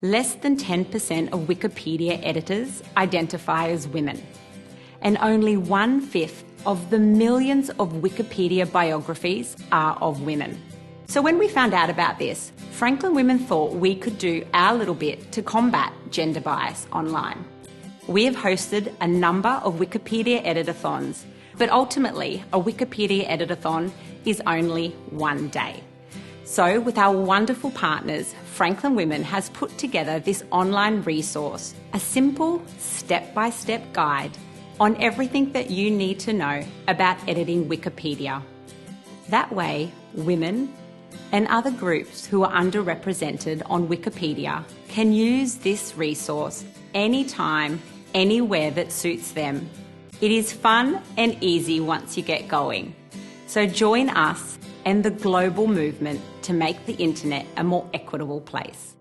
Less than 10% of Wikipedia editors identify as women, and only 1/5 of the millions of Wikipedia biographies are of women. So when we found out about this, Franklin Women thought we could do our little bit to combat gender bias online. We have hosted a number of Wikipedia editathons, but ultimately a Wikipedia editathon is only one day. So with our wonderful partners, Franklin Women has put together this online resource, a simple step-by-step guide on everything that you need to know about editing Wikipedia. That way, women and other groups who are underrepresented on Wikipedia can use this resource anytime, anywhere that suits them. It is fun and easy once you get going. So join us and the global movement to make the internet a more equitable place.